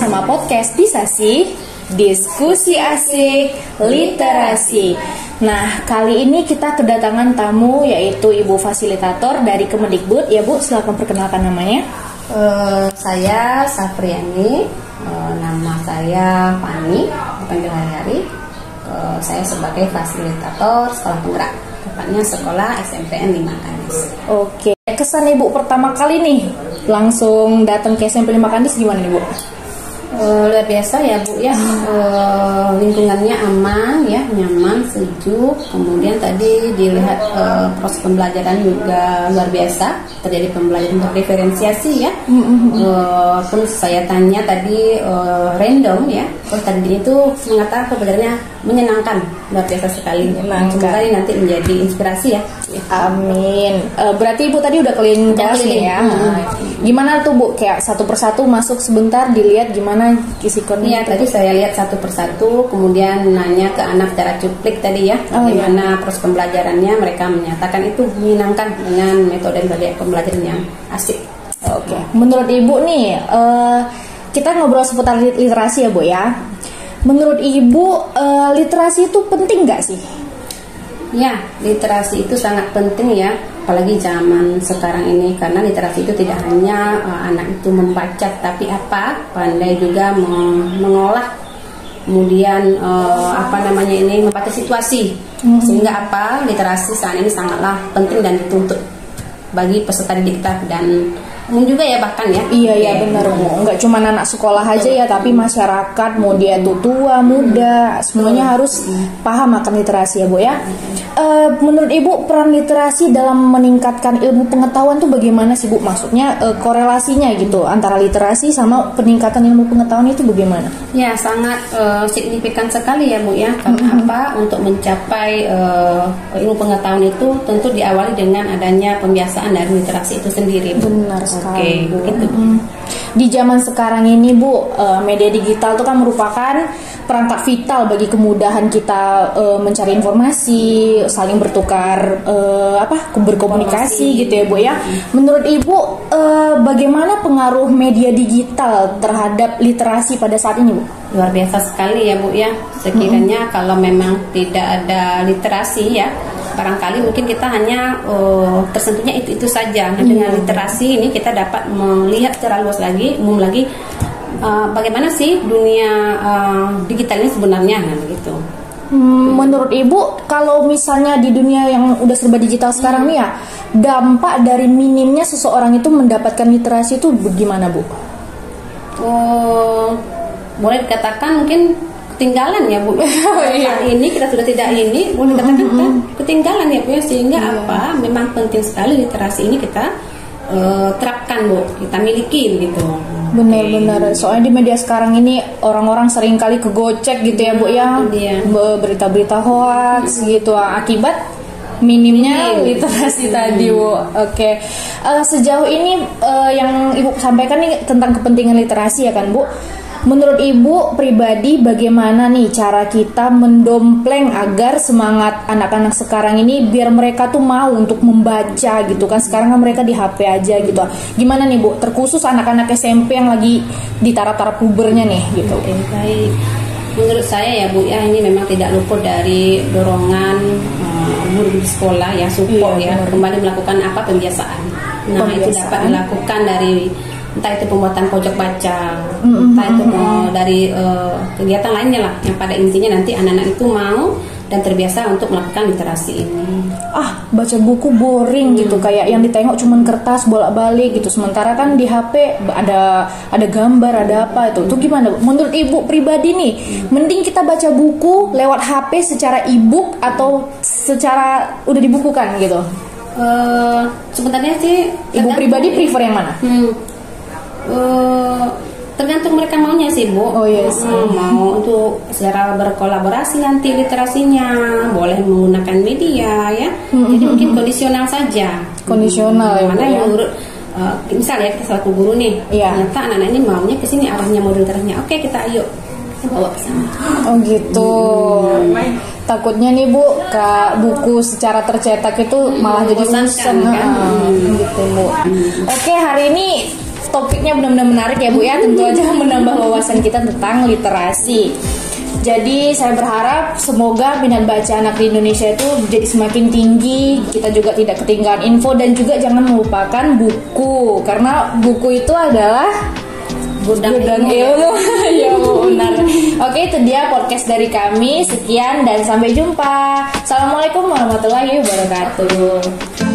bersama podcast Bisa Sih, diskusi asik literasi. Nah, kali ini kita kedatangan tamu yaitu Ibu Fasilitator dari Kemendikbud. Ya Bu, silakan perkenalkan namanya. Saya Safriani, nama saya Fani, dipanggil hari-hari. Saya sebagai fasilitator sekolah penggerak, tepatnya sekolah SMPN 5 Kandis. Oke, kesan Ibu pertama kali nih langsung datang ke SMP 5 Kandis gimana nih Bu? Luar biasa ya Bu ya, lingkungannya aman ya, nyaman, sejuk. Kemudian tadi dilihat proses pembelajaran juga luar biasa, terjadi pembelajaran diferensiasi ya. Terus saya tanya tadi random ya, tadi itu mengatakan pembelajarannya menyenangkan, luar biasa sekali. Semoga ini nanti menjadi inspirasi ya. Amin. Berarti Ibu tadi udah keliling kelas ya. Gimana tuh Bu? Kayak satu persatu masuk sebentar dilihat gimana isi Iya, tadi saya lihat satu persatu, kemudian nanya ke anak secara cuplik tadi ya, bagaimana proses pembelajarannya. Mereka menyatakan itu menyenangkan dengan metode pembelajaran yang asik. Oke. Menurut Ibu nih, kita ngobrol seputar literasi ya Bu ya. Menurut Ibu, literasi itu penting nggak sih? Ya, literasi itu sangat penting ya, apalagi zaman sekarang ini, karena literasi itu tidak hanya anak itu membaca, tapi pandai juga mengolah, kemudian membaca situasi, sehingga literasi saat ini sangatlah penting dan dituntut bagi peserta didik kita dan umum juga ya, bahkan ya. Iya benar Bu. Nggak cuma anak sekolah aja ya, tapi masyarakat, mau dia tuh tua, muda, semuanya harus paham akan literasi ya Bu ya. Menurut Ibu, peran literasi dalam meningkatkan ilmu pengetahuan tuh bagaimana sih Bu? Maksudnya korelasinya gitu antara literasi sama peningkatan ilmu pengetahuan itu bagaimana? Ya, sangat signifikan sekali ya Bu ya. Karena Untuk mencapai ilmu pengetahuan itu tentu diawali dengan adanya pembiasaan dari literasi itu sendiri Bu. Benar sekali. Gitu. Di zaman sekarang ini Bu, media digital itu kan merupakan perangkat vital bagi kemudahan kita mencari informasi, saling bertukar berkomunikasi gitu ya Bu ya. Menurut Ibu, bagaimana pengaruh media digital terhadap literasi pada saat ini Bu? Luar biasa sekali ya Bu ya. Sekiranya kalau memang tidak ada literasi ya, barangkali mungkin kita hanya tersentuhnya itu saja. Nah, dengan literasi ini kita dapat melihat secara luas lagi, umum lagi, bagaimana sih dunia digital ini sebenarnya gitu. Menurut Ibu, kalau misalnya di dunia yang udah serba digital sekarang nih ya, dampak dari minimnya seseorang itu mendapatkan literasi itu bagaimana Bu? Boleh dikatakan mungkin ketinggalan ya Bu. Saat ini kita sudah tidak ini, boleh dikatakan kita ketinggalan ya Bu ya, sehingga memang penting sekali literasi ini kita terapkan Bu, kita miliki gitu. Benar-benar, soalnya di media sekarang ini orang-orang sering kali kegocek gitu ya Bu ya, berita-berita hoax gitu akibat minimnya literasi tadi Bu. Oke. Sejauh ini yang Ibu sampaikan nih tentang kepentingan literasi ya kan Bu. Menurut Ibu pribadi bagaimana nih cara kita mendompleng agar semangat anak-anak sekarang ini biar mereka tuh mau untuk membaca gitu kan, sekarang kan mereka di HP aja gitu. Gimana nih Bu, terkhusus anak-anak SMP yang lagi di taraf-taraf pubernya nih gitu. Baik. Menurut saya ya Bu ya, ini memang tidak luput dari dorongan guru di sekolah ya, support kembali melakukan pembiasaan. Nah, itu dapat dilakukan dari entah itu pembuatan pojok baca, entah itu dari kegiatan lainnya lah, yang pada intinya nanti anak-anak itu mau dan terbiasa untuk melakukan literasi ini. Baca buku boring gitu, kayak yang ditengok cuman kertas bolak-balik gitu, sementara kan di HP ada gambar, ada apa itu. Itu gimana Bu? Menurut Ibu pribadi nih, mending kita baca buku lewat HP secara e-book atau secara udah dibukukan gitu? Sebenarnya sih Ibu pribadi prefer yang mana? Tergantung mereka maunya sih Bu. Mau untuk secara berkolaborasi nanti literasinya, boleh menggunakan media ya. Jadi mungkin kondisional saja. Kondisional mana yang menurut misalnya kita selaku guru nih, ternyata anak-anak ini maunya ke sini, arahnya modul literasinya. Oke, kita bawa ke sana. Oh gitu. Takutnya nih Bu, buku secara tercetak itu malah jadi bosan kan? Gitu Bu. Oke, hari ini topiknya benar-benar menarik ya Bu ya. Tentu aja menambah wawasan kita tentang literasi. Jadi saya berharap semoga minat baca anak di Indonesia itu jadi semakin tinggi. Kita juga tidak ketinggalan info dan juga jangan melupakan buku, karena buku itu adalah gudang ilmu. Ya benar. Oke, itu dia podcast dari kami. Sekian dan sampai jumpa. Assalamualaikum warahmatullahi wabarakatuh.